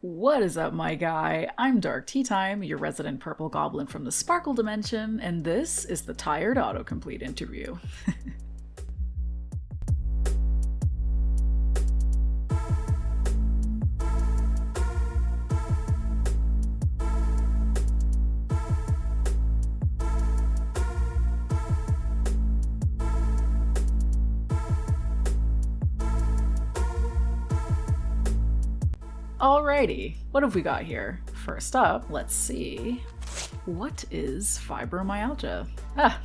What is up, my guy? I'm DarkTeaTime, your resident purple goblin from the Sparkle Dimension, and this is the TIRED Autocomplete Interview. Alrighty, what have we got here? First up, let's see. What is fibromyalgia?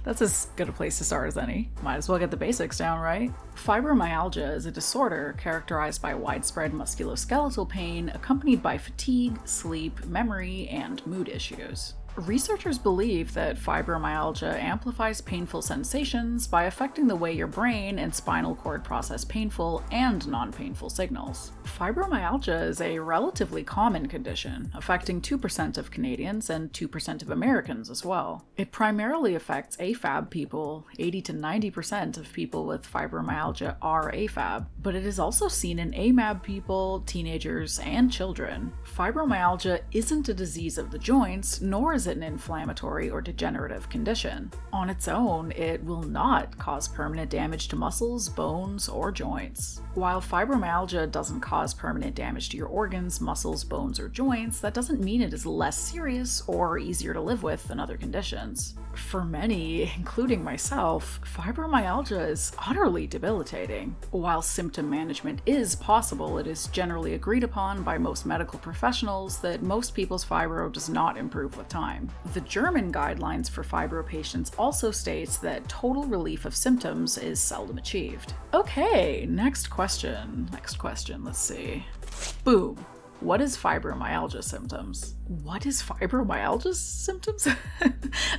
That's as good a place to start as any. Might as well get the basics down, right? Fibromyalgia is a disorder characterized by widespread musculoskeletal pain accompanied by fatigue, sleep, memory, and mood issues. Researchers believe that fibromyalgia amplifies painful sensations by affecting the way your brain and spinal cord process painful and non-painful signals. Fibromyalgia is a relatively common condition, affecting 2% of Canadians and 2% of Americans as well. It primarily affects AFAB people. 80 to 90% of people with fibromyalgia are AFAB, but it is also seen in AMAB people, teenagers, and children. Fibromyalgia isn't a disease of the joints, nor is it an inflammatory or degenerative condition. On its own, it will not cause permanent damage to muscles, bones, or joints. While fibromyalgia doesn't cause permanent damage to your organs, muscles, bones, or joints, that doesn't mean it is less serious or easier to live with than other conditions. For many, including myself, fibromyalgia is utterly debilitating. While symptom management is possible, it is generally agreed upon by most medical professionals that most people's fibro does not improve with time. The German guidelines for fibro patients also states that total relief of symptoms is seldom achieved. Okay, next question, let's see. Boom. What is fibromyalgia symptoms? What is fibromyalgia symptoms?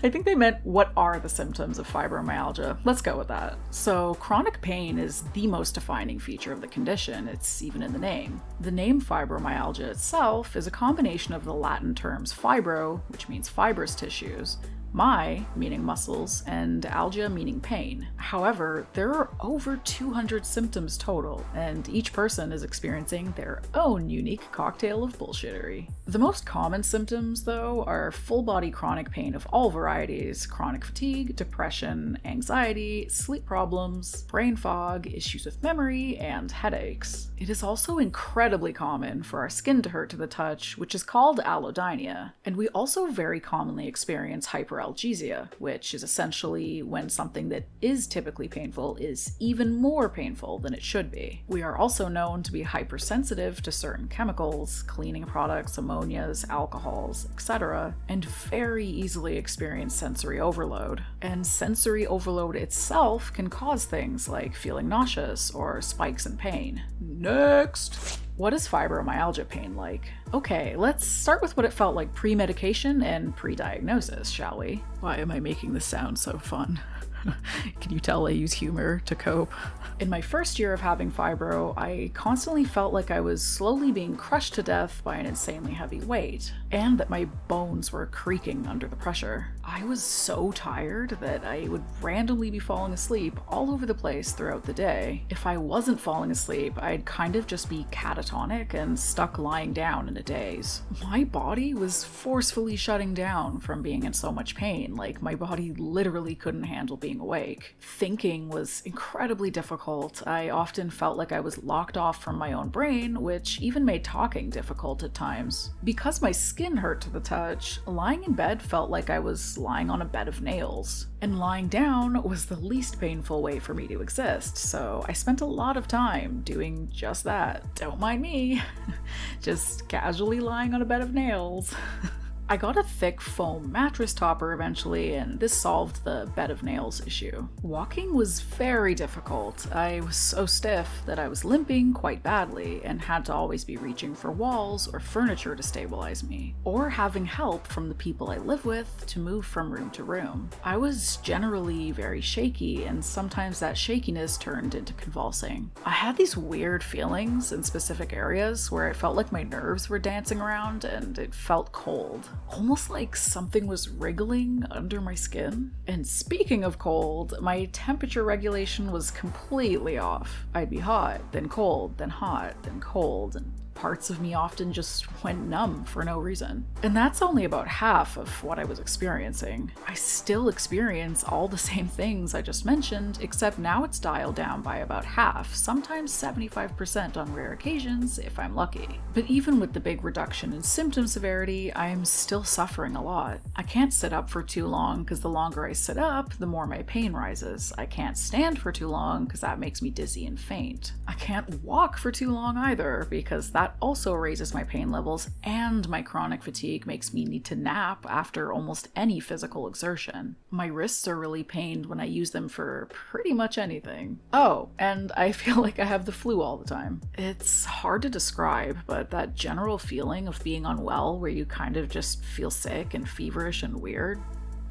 I think they meant what are the symptoms of fibromyalgia. Let's go with that. So chronic pain is the most defining feature of the condition. It's even in the name. The name fibromyalgia itself is a combination of the Latin terms fibro, which means fibrous tissues, my, meaning muscles, and algia, meaning pain. However, there are over 200 symptoms total, and each person is experiencing their own unique cocktail of bullshittery. The most common symptoms, though, are full-body chronic pain of all varieties, chronic fatigue, depression, anxiety, sleep problems, brain fog, issues with memory, and headaches. It is also incredibly common for our skin to hurt to the touch, which is called allodynia, and we also very commonly experience hyperalgesia, which is essentially when something that is typically painful is even more painful than it should be. We are also known to be hypersensitive to certain chemicals, cleaning products, ammonias, alcohols, etc., and very easily experience sensory overload. And sensory overload itself can cause things like feeling nauseous or spikes in pain. Next! What is fibromyalgia pain like? Okay, let's start with what it felt like pre-medication and pre-diagnosis, shall we? Why am I making this sound so fun? Can you tell I use humor to cope? In my first year of having fibro, I constantly felt like I was slowly being crushed to death by an insanely heavy weight, and that my bones were creaking under the pressure. I was so tired that I would randomly be falling asleep all over the place throughout the day. If I wasn't falling asleep, I'd kind of just be catatonic and stuck lying down in a daze. My body was forcefully shutting down from being in so much pain, like my body literally couldn't handle being awake. Thinking was incredibly difficult. I often felt like I was locked off from my own brain, which even made talking difficult at times. Because my skin hurt to the touch, lying in bed felt like I was lying on a bed of nails. And lying down was the least painful way for me to exist, so I spent a lot of time doing just that. Don't mind me. Just casually lying on a bed of nails. I got a thick foam mattress topper eventually, and this solved the bed of nails issue. Walking was very difficult. I was so stiff that I was limping quite badly and had to always be reaching for walls or furniture to stabilize me, or having help from the people I live with to move from room to room. I was generally very shaky, and sometimes that shakiness turned into convulsing. I had these weird feelings in specific areas where I felt like my nerves were dancing around and it felt cold. Almost like something was wriggling under my skin. And speaking of cold, my temperature regulation was completely off. I'd be hot, then cold, then hot, then cold, and parts of me often just went numb for no reason. And that's only about half of what I was experiencing. I still experience all the same things I just mentioned, except now it's dialed down by about half, sometimes 75% on rare occasions if I'm lucky. But even with the big reduction in symptom severity, I'm still suffering a lot. I can't sit up for too long because the longer I sit up, the more my pain rises. I can't stand for too long because that makes me dizzy and faint. I can't walk for too long either because that also raises my pain levels, and my chronic fatigue makes me need to nap after almost any physical exertion. My wrists are really pained when I use them for pretty much anything. Oh, and I feel like I have the flu all the time. It's hard to describe, but that general feeling of being unwell where you kind of just feel sick and feverish and weird,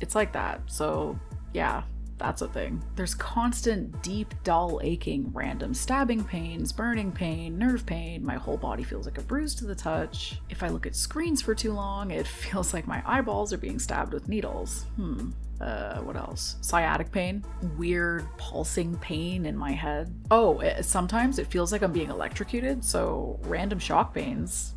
it's like that. So yeah, that's a thing. There's constant, deep, dull aching, random stabbing pains, burning pain, nerve pain. My whole body feels like a bruise to the touch. If I look at screens for too long, it feels like my eyeballs are being stabbed with needles. What else? Sciatic pain. Weird pulsing pain in my head. Oh, sometimes it feels like I'm being electrocuted, so random shock pains,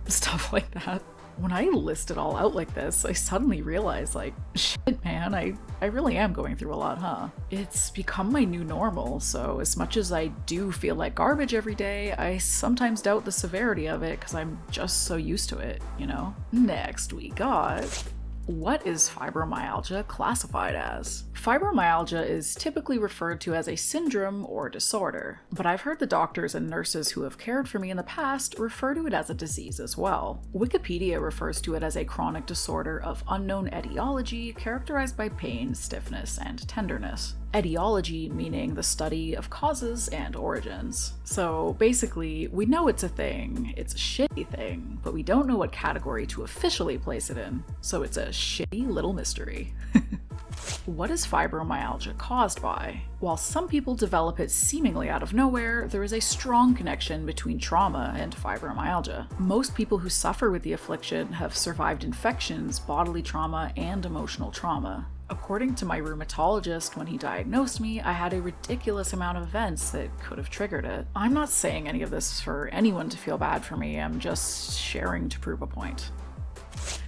stuff like that. When I list it all out like this, I suddenly realize, like, shit, man, I really am going through a lot, huh? It's become my new normal, so as much as I do feel like garbage every day, I sometimes doubt the severity of it because I'm just so used to it, Next we got... What is fibromyalgia classified as? Fibromyalgia is typically referred to as a syndrome or disorder, but I've heard the doctors and nurses who have cared for me in the past refer to it as a disease as well. Wikipedia refers to it as a chronic disorder of unknown etiology characterized by pain, stiffness, and tenderness. Etiology meaning the study of causes and origins. So basically, we know it's a thing, it's a shitty thing, but we don't know what category to officially place it in, so it's a shitty little mystery. What is fibromyalgia caused by? While some people develop it seemingly out of nowhere, there is a strong connection between trauma and fibromyalgia. Most people who suffer with the affliction have survived infections, bodily trauma, and emotional trauma. According to my rheumatologist, when he diagnosed me, I had a ridiculous amount of events that could have triggered it. I'm not saying any of this for anyone to feel bad for me, I'm just sharing to prove a point.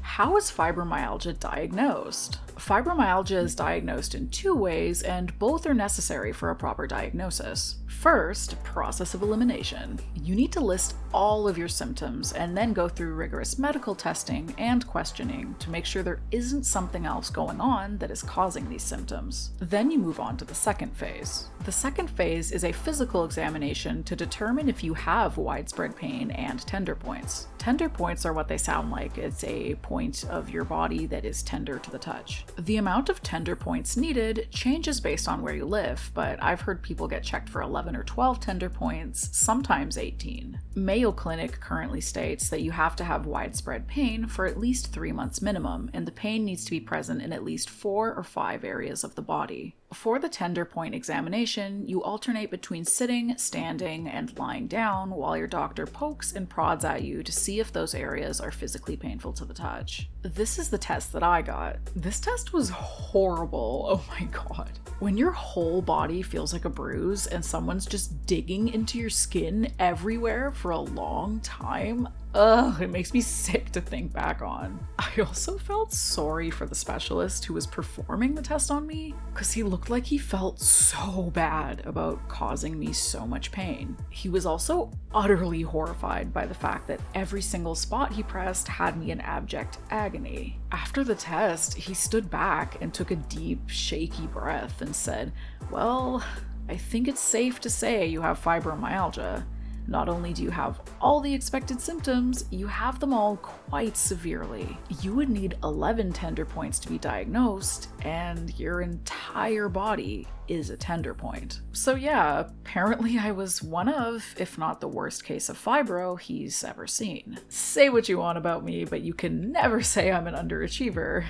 How is fibromyalgia diagnosed? Fibromyalgia is diagnosed in two ways, and both are necessary for a proper diagnosis. First, process of elimination. You need to list all of your symptoms and then go through rigorous medical testing and questioning to make sure there isn't something else going on that is causing these symptoms. Then you move on to the second phase. The second phase is a physical examination to determine if you have widespread pain and tender points. Tender points are what they sound like. It's a point of your body that is tender to the touch. The amount of tender points needed changes based on where you live, but I've heard people get checked for 11 or 12 tender points, sometimes 18. Mayo Clinic currently states that you have to have widespread pain for at least 3 months minimum, and the pain needs to be present in at least 4 or 5 areas of the body. For the tender point examination, you alternate between sitting, standing, and lying down while your doctor pokes and prods at you to see if those areas are physically painful to the touch. This is the test that I got. This test was horrible. Oh my god. When your whole body feels like a bruise and someone's just digging into your skin everywhere for a long time, it makes me sick to think back on. I also felt sorry for the specialist who was performing the test on me, because he looked like he felt so bad about causing me so much pain. He was also utterly horrified by the fact that every single spot he pressed had me in abject agony. After the test, he stood back and took a deep, shaky breath and said, "Well, I think it's safe to say you have fibromyalgia. Not only do you have all the expected symptoms, you have them all quite severely. You would need 11 tender points to be diagnosed, and your entire body is a tender point." So yeah, apparently I was one of, if not the worst case of fibro he's ever seen. Say what you want about me, but you can never say I'm an underachiever.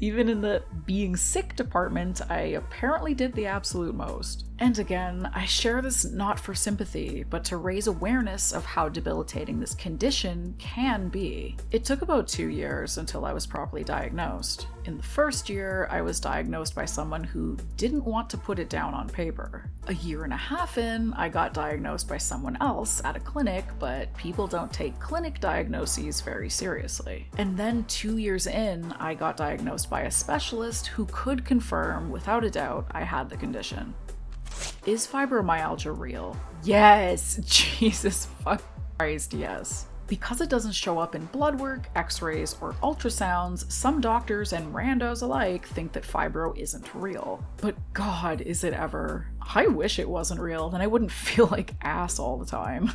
Even in the being sick department, I apparently did the absolute most. And again, I share this not for sympathy, but to raise awareness of how debilitating this condition can be. It took about 2 years until I was properly diagnosed. In the first year, I was diagnosed by someone who didn't want to put it down on paper. A year and a half in, I got diagnosed by someone else at a clinic, but people don't take clinic diagnoses very seriously. And then 2 years in, I got diagnosed by a specialist who could confirm, without a doubt, I had the condition. Is fibromyalgia real? Yes! Jesus fuck Christ, yes. Because it doesn't show up in blood work, x-rays, or ultrasounds, some doctors and randos alike think that fibro isn't real. But God, is it ever? I wish it wasn't real, then I wouldn't feel like ass all the time.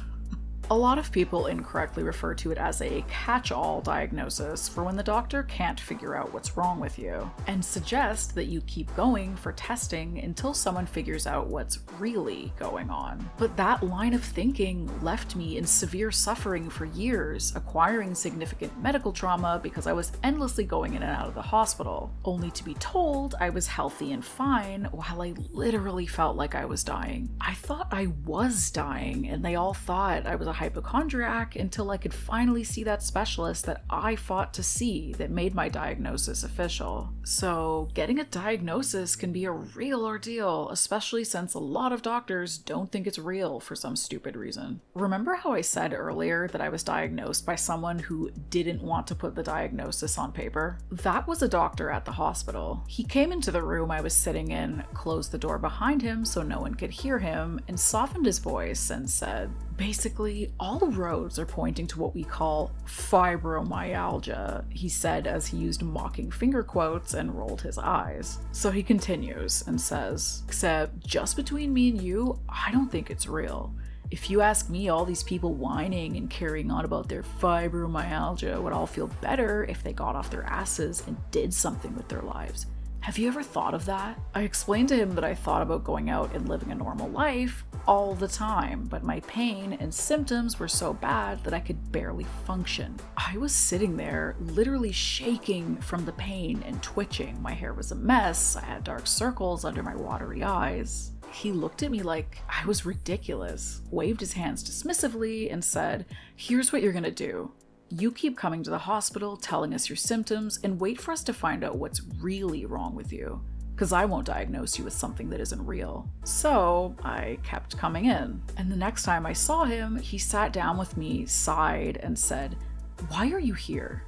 A lot of people incorrectly refer to it as a catch-all diagnosis for when the doctor can't figure out what's wrong with you, and suggest that you keep going for testing until someone figures out what's really going on. But that line of thinking left me in severe suffering for years, acquiring significant medical trauma because I was endlessly going in and out of the hospital, only to be told I was healthy and fine while I literally felt like I was dying. I thought I was dying, and they all thought I was a hypochondriac until I could finally see that specialist that I fought to see that made my diagnosis official. So getting a diagnosis can be a real ordeal, especially since a lot of doctors don't think it's real for some stupid reason. Remember how I said earlier that I was diagnosed by someone who didn't want to put the diagnosis on paper? That was a doctor at the hospital. He came into the room I was sitting in, closed the door behind him so no one could hear him, and softened his voice and said, "Basically, all roads are pointing to what we call fibromyalgia," he said as he used mocking finger quotes and rolled his eyes. So he continues and says, "Except just between me and you, I don't think it's real. If you ask me, all these people whining and carrying on about their fibromyalgia would all feel better if they got off their asses and did something with their lives. Have you ever thought of that?" I explained to him that I thought about going out and living a normal life all the time, but my pain and symptoms were so bad that I could barely function. I was sitting there, literally shaking from the pain and twitching. My hair was a mess, I had dark circles under my watery eyes. He looked at me like I was ridiculous, waved his hands dismissively, and said, "Here's what you're gonna do. You keep coming to the hospital, telling us your symptoms, and wait for us to find out what's really wrong with you, because I won't diagnose you with something that isn't real." So I kept coming in, and the next time I saw him, he sat down with me, sighed, and said, "Why are you here?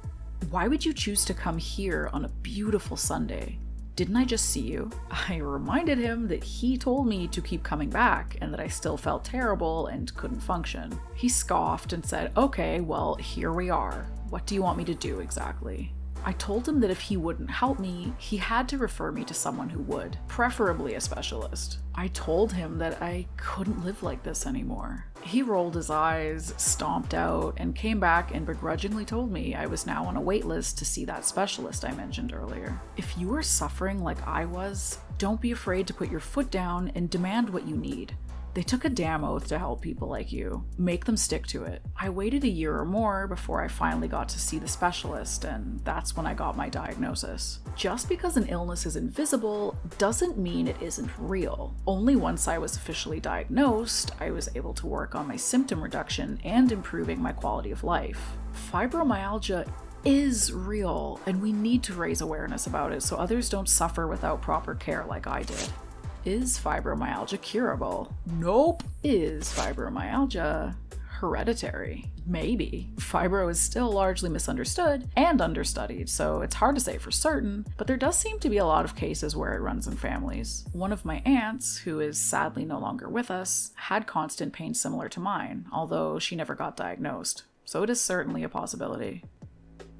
Why would you choose to come here on a beautiful Sunday? Didn't I just see you?" I reminded him that he told me to keep coming back and that I still felt terrible and couldn't function. He scoffed and said, "Okay, well, here we are. What do you want me to do exactly?" I told him that if he wouldn't help me, he had to refer me to someone who would, preferably a specialist. I told him that I couldn't live like this anymore. He rolled his eyes, stomped out, and came back and begrudgingly told me I was now on a wait list to see that specialist I mentioned earlier. If you are suffering like I was, don't be afraid to put your foot down and demand what you need. They took a damn oath to help people like you. Make them stick to it. I waited a year or more before I finally got to see the specialist, and that's when I got my diagnosis. Just because an illness is invisible doesn't mean it isn't real. Only once I was officially diagnosed, I was able to work on my symptom reduction and improving my quality of life. Fibromyalgia is real, and we need to raise awareness about it so others don't suffer without proper care like I did. Is fibromyalgia curable? Nope. Is fibromyalgia hereditary? Maybe. Fibro is still largely misunderstood and understudied, so it's hard to say for certain, but there does seem to be a lot of cases where it runs in families. One of my aunts, who is sadly no longer with us, had constant pain similar to mine, although she never got diagnosed, so it is certainly a possibility.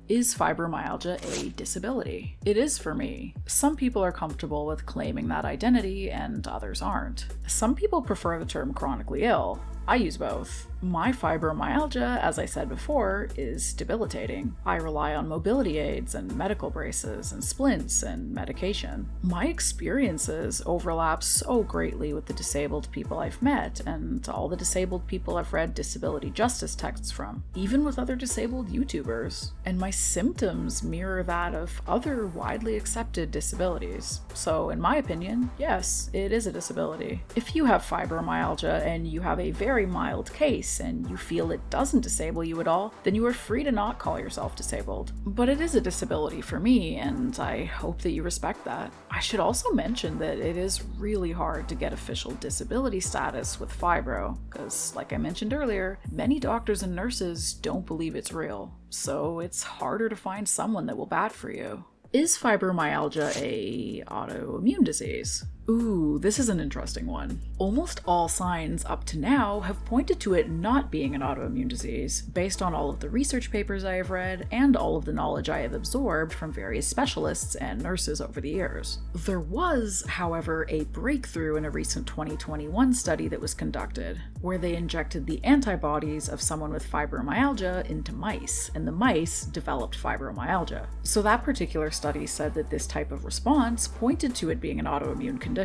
Is fibromyalgia a disability? It is for me. Some people are comfortable with claiming that identity and others aren't. Some people prefer the term chronically ill. I use both. My fibromyalgia, as I said before, is debilitating. I rely on mobility aids and medical braces and splints and medication. My experiences overlap so greatly with the disabled people I've met and all the disabled people I've read disability justice texts from, even with other disabled YouTubers. And my symptoms mirror that of other widely accepted disabilities. So in my opinion, yes, it is a disability. If you have fibromyalgia and you have a very very mild case and you feel it doesn't disable you at all, then you are free to not call yourself disabled. But it is a disability for me, and I hope that you respect that. I should also mention that it is really hard to get official disability status with fibro, because like I mentioned earlier, many doctors and nurses don't believe it's real, so it's harder to find someone that will bat for you. Is fibromyalgia a autoimmune disease? Ooh, this is an interesting one. Almost all signs up to now have pointed to it not being an autoimmune disease, based on all of the research papers I have read and all of the knowledge I have absorbed from various specialists and nurses over the years. There was, however, a breakthrough in a recent 2021 study that was conducted, where they injected the antibodies of someone with fibromyalgia into mice, and the mice developed fibromyalgia. So that particular study said that this type of response pointed to it being an autoimmune condition.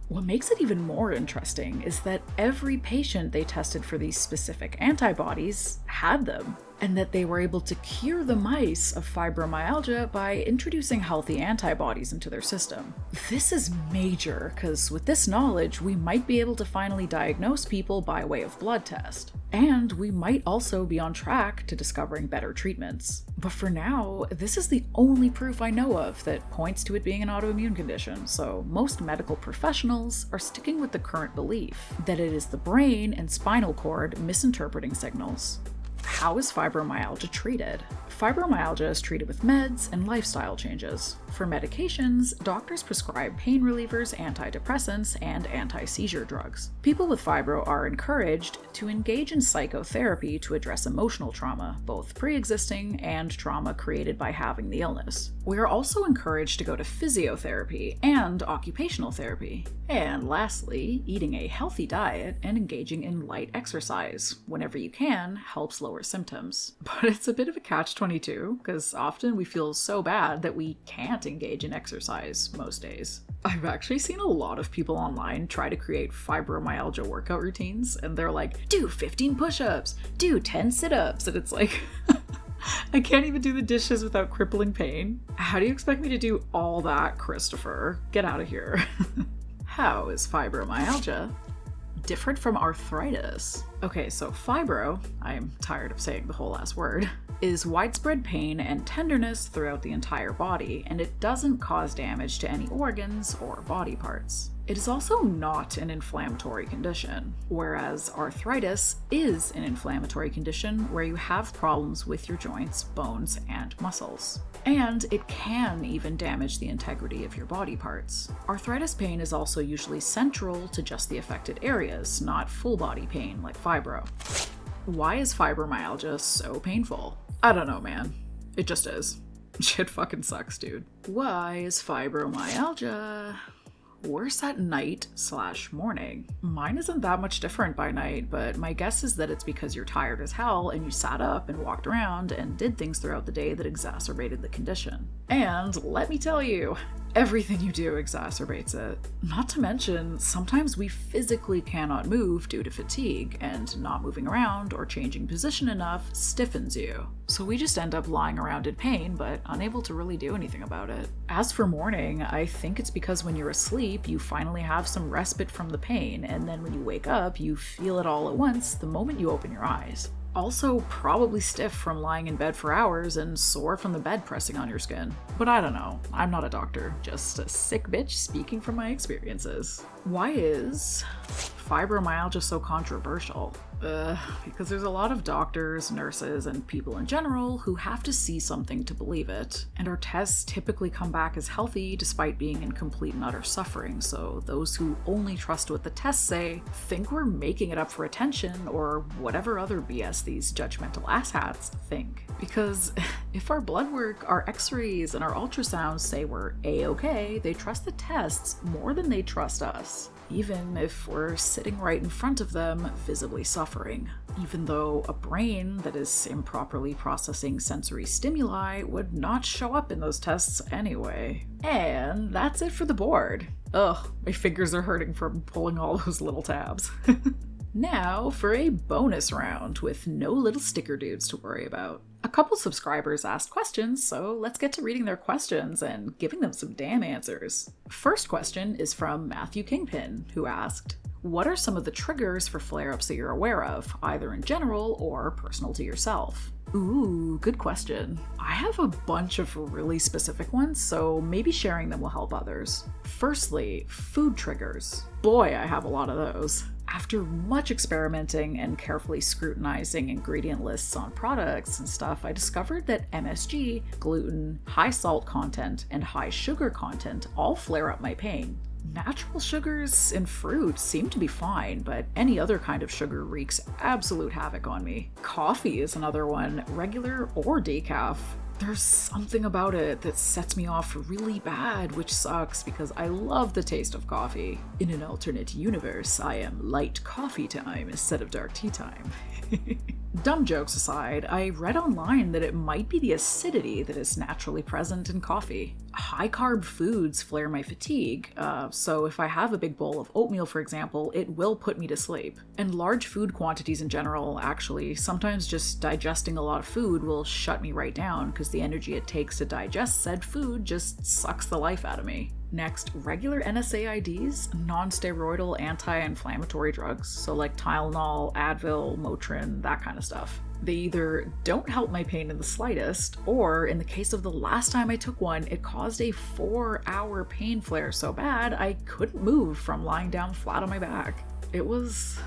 What makes it even more interesting is that every patient they tested for these specific antibodies had them, and that they were able to cure the mice of fibromyalgia by introducing healthy antibodies into their system. This is major, because with this knowledge, we might be able to finally diagnose people by way of blood test. And we might also be on track to discovering better treatments. But for now, this is the only proof I know of that points to it being an autoimmune condition, so most medical professionals are sticking with the current belief that it is the brain and spinal cord misinterpreting signals. How is fibromyalgia treated? Fibromyalgia is treated with meds and lifestyle changes. For medications, doctors prescribe pain relievers, antidepressants, and anti-seizure drugs. People with fibro are encouraged to engage in psychotherapy to address emotional trauma, both pre-existing and trauma created by having the illness. We are also encouraged to go to physiotherapy and occupational therapy. And lastly, eating a healthy diet and engaging in light exercise, whenever you can, helps lower symptoms. But it's a bit of a catch-22, because often we feel so bad that we can't engage in exercise most days. I've actually seen a lot of people online try to create fibromyalgia workout routines, and they're like, do 15 push-ups, do 10 sit-ups, and it's like, I can't even do the dishes without crippling pain. How do you expect me to do all that, Christopher? Get out of here. How is fibromyalgia different from arthritis? Okay, so fibro, I'm tired of saying the whole last word, is widespread pain and tenderness throughout the entire body, and it doesn't cause damage to any organs or body parts. It is also not an inflammatory condition, whereas arthritis is an inflammatory condition where you have problems with your joints, bones, and muscles. And it can even damage the integrity of your body parts. Arthritis pain is also usually central to just the affected areas, not full body pain like fibro. Why is fibromyalgia so painful? I don't know, man. It just is. Shit fucking sucks, dude. Why is fibromyalgia worse at night/morning? Mine isn't that much different by night, but my guess is that it's because you're tired as hell and you sat up and walked around and did things throughout the day that exacerbated the condition. And let me tell you, everything you do exacerbates it. Not to mention, sometimes we physically cannot move due to fatigue, and not moving around or changing position enough stiffens you. So we just end up lying around in pain, but unable to really do anything about it. As for morning, I think it's because when you're asleep, you finally have some respite from the pain, and then when you wake up, you feel it all at once the moment you open your eyes. Also, probably stiff from lying in bed for hours and sore from the bed pressing on your skin. But I don't know, I'm not a doctor, just a sick bitch speaking from my experiences. Why is fibromyalgia so controversial? Because there's a lot of doctors, nurses, and people in general who have to see something to believe it, and our tests typically come back as healthy despite being in complete and utter suffering, so those who only trust what the tests say think we're making it up for attention or whatever other BS these judgmental asshats think. Because if our blood work, our x-rays, and our ultrasounds say we're a-okay, they trust the tests more than they trust us, even if we're sitting right in front of them, visibly suffering. Even though a brain that is improperly processing sensory stimuli would not show up in those tests anyway. And that's it for the board. Ugh, my fingers are hurting from pulling all those little tabs. Now for a bonus round with no little sticker dudes to worry about. A couple subscribers asked questions, so let's get to reading their questions and giving them some damn answers. First question is from Matthew Kingpin, who asked, What are some of the triggers for flare-ups that you're aware of, either in general or personal to yourself? Ooh, good question. I have a bunch of really specific ones, so maybe sharing them will help others. Firstly, food triggers. Boy, I have a lot of those. After much experimenting and carefully scrutinizing ingredient lists on products and stuff, I discovered that MSG, gluten, high salt content, and high sugar content all flare up my pain. Natural sugars in fruit seem to be fine, but any other kind of sugar wreaks absolute havoc on me. Coffee is another one, regular or decaf. There's something about it that sets me off really bad, which sucks because I love the taste of coffee. In an alternate universe, I am light coffee time instead of dark tea time. Dumb jokes aside, I read online that it might be the acidity that is naturally present in coffee. High-carb foods flare my fatigue, so if I have a big bowl of oatmeal, for example, it will put me to sleep. And large food quantities in general, actually, sometimes just digesting a lot of food will shut me right down because the energy it takes to digest said food just sucks the life out of me. Next, regular NSAIDs, non-steroidal anti-inflammatory drugs, so like Tylenol, Advil, Motrin, that kind of stuff. They either don't help my pain in the slightest, or in the case of the last time I took one, it caused a 4-hour pain flare so bad I couldn't move from lying down flat on my back. It was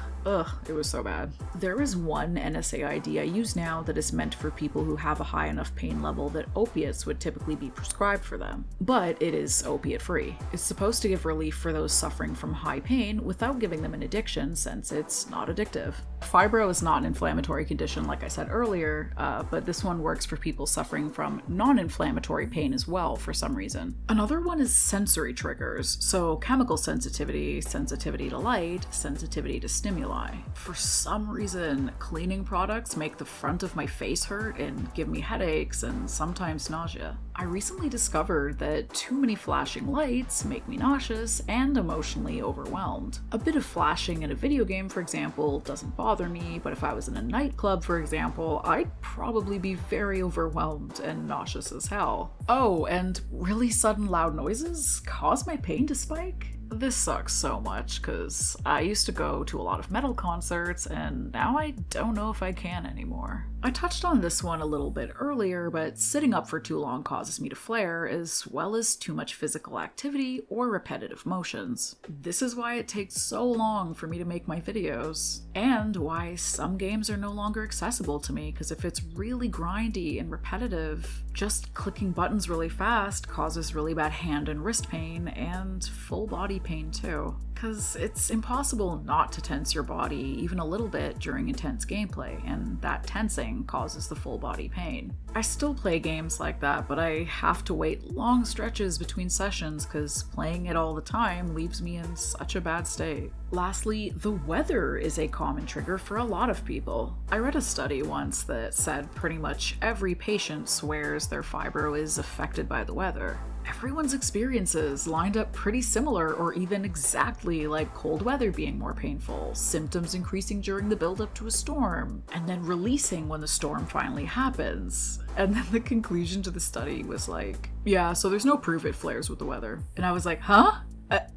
so bad. There is one NSAID I use now that is meant for people who have a high enough pain level that opiates would typically be prescribed for them, but it is opiate-free. It's supposed to give relief for those suffering from high pain without giving them an addiction since it's not addictive. Fibro is not an inflammatory condition like I said earlier, but this one works for people suffering from non-inflammatory pain as well for some reason. Another one is sensory triggers, so chemical sensitivity, sensitivity to light, sensitivity to stimuli. For some reason, cleaning products make the front of my face hurt and give me headaches and sometimes nausea. I recently discovered that too many flashing lights make me nauseous and emotionally overwhelmed. A bit of flashing in a video game, for example, doesn't bother me, but if I was in a nightclub, for example, I'd probably be very overwhelmed and nauseous as hell. Oh, and really sudden loud noises cause my pain to spike? This sucks so much, because I used to go to a lot of metal concerts, and now I don't know if I can anymore. I touched on this one a little bit earlier, but sitting up for too long causes me to flare, as well as too much physical activity or repetitive motions. This is why it takes so long for me to make my videos, and why some games are no longer accessible to me, because if it's really grindy and repetitive, just clicking buttons really fast causes really bad hand and wrist pain, and full body pain too. Because it's impossible not to tense your body even a little bit during intense gameplay, and that tensing causes the full body pain. I still play games like that, but I have to wait long stretches between sessions because playing it all the time leaves me in such a bad state. Lastly, the weather is a common trigger for a lot of people. I read a study once that said pretty much every patient swears their fibro is affected by the weather. Everyone's experiences lined up pretty similar or even exactly like cold weather being more painful, symptoms increasing during the build-up to a storm, and then releasing when the storm finally happens. And then the conclusion to the study was like, yeah, so there's no proof it flares with the weather. And I was like, huh?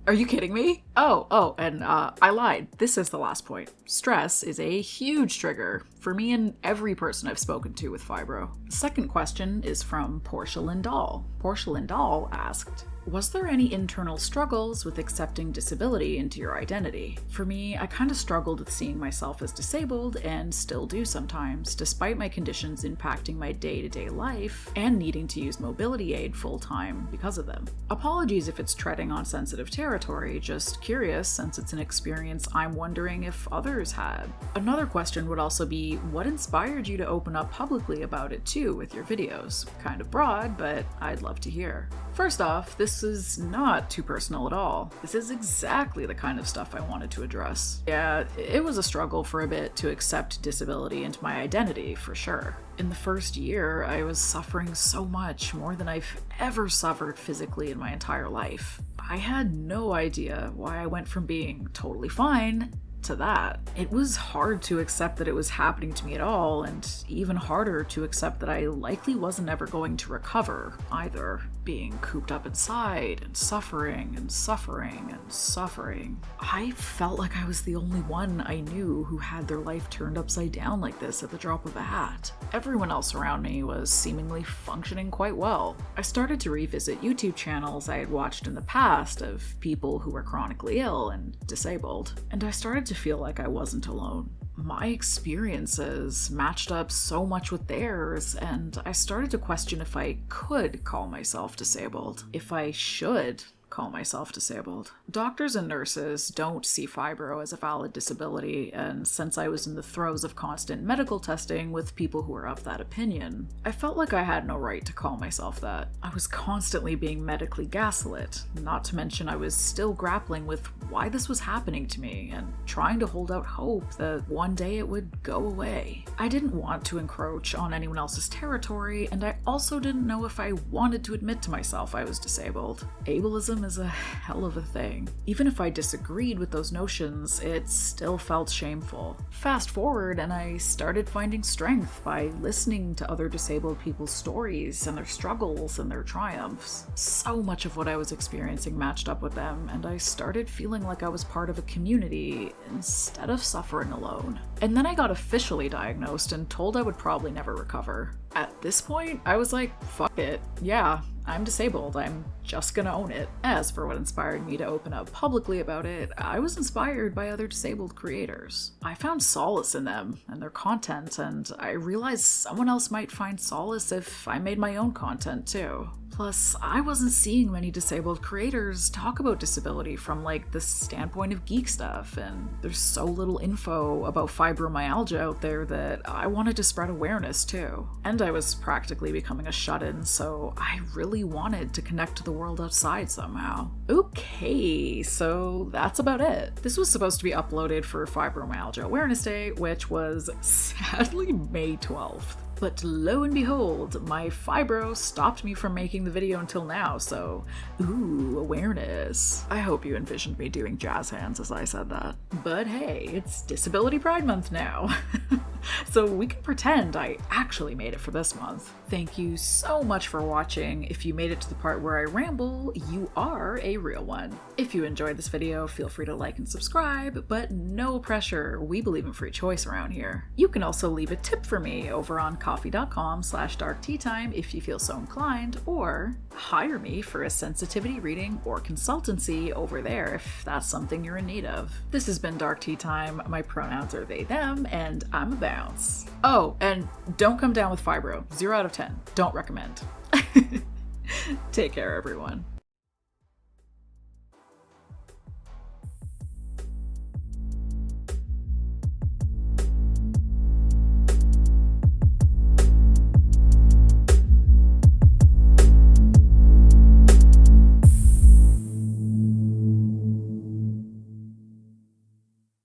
Are you kidding me? And I lied. This is the last point. Stress is a huge trigger for me and every person I've spoken to with fibro. The second question is from Portia Lindahl. Portia Lindahl asked, was there any internal struggles with accepting disability into your identity? For me, I kind of struggled with seeing myself as disabled and still do sometimes, despite my conditions impacting my day-to-day life and needing to use mobility aid full-time because of them. Apologies if it's treading on sensitive territory, just curious since it's an experience I'm wondering if others had. Another question would also be, what inspired you to open up publicly about it too with your videos? Kind of broad, but I'd love to hear. First off, this is not too personal at all. This is exactly the kind of stuff I wanted to address. Yeah, it was a struggle for a bit to accept disability into my identity, for sure. In the first year, I was suffering so much, more than I've ever suffered physically in my entire life. I had no idea why I went from being totally fine to that. It was hard to accept that it was happening to me at all, and even harder to accept that I likely wasn't ever going to recover either. Being cooped up inside and suffering and suffering and suffering. I felt like I was the only one I knew who had their life turned upside down like this at the drop of a hat. Everyone else around me was seemingly functioning quite well. I started to revisit YouTube channels I had watched in the past of people who were chronically ill and disabled, and I started to feel like I wasn't alone. My experiences matched up so much with theirs, and I started to question if I could call myself disabled, if I should call myself disabled. Doctors and nurses don't see fibro as a valid disability, and since I was in the throes of constant medical testing with people who were of that opinion, I felt like I had no right to call myself that. I was constantly being medically gaslit, not to mention I was still grappling with why this was happening to me and trying to hold out hope that one day it would go away. I didn't want to encroach on anyone else's territory, and I also didn't know if I wanted to admit to myself I was disabled. Ableism is a hell of a thing. Even if I disagreed with those notions, it still felt shameful. Fast forward, and I started finding strength by listening to other disabled people's stories and their struggles and their triumphs. So much of what I was experiencing matched up with them, and I started feeling like I was part of a community instead of suffering alone. And then I got officially diagnosed and told I would probably never recover. At this point, I was like, fuck it. Yeah, I'm disabled. I'm just gonna own it. As for what inspired me to open up publicly about it, I was inspired by other disabled creators. I found solace in them and their content, and I realized someone else might find solace if I made my own content too. Plus, I wasn't seeing many disabled creators talk about disability from like the standpoint of geek stuff, and there's so little info about fibromyalgia out there that I wanted to spread awareness too. And I was practically becoming a shut-in, so I really wanted to connect to the world outside somehow. Okay, so that's about it. This was supposed to be uploaded for Fibromyalgia Awareness Day, which was sadly May 12th. But lo and behold, my fibro stopped me from making the video until now, so ooh, awareness. I hope you envisioned me doing jazz hands as I said that. But hey, it's Disability Pride Month now. So we can pretend I actually made it for this month. Thank you so much for watching. If you made it to the part where I ramble, you are a real one. If you enjoyed this video, feel free to like and subscribe, but no pressure. We believe in free choice around here. You can also leave a tip for me over on coffee.com/darkteatime if you feel so inclined, or hire me for a sensitivity reading or consultancy over there if that's something you're in need of. This has been Dark Tea Time. My pronouns are they, them, and I'm a bounce. Oh, and don't come down with fibro. 0 out of 10. Don't recommend. Take care, everyone.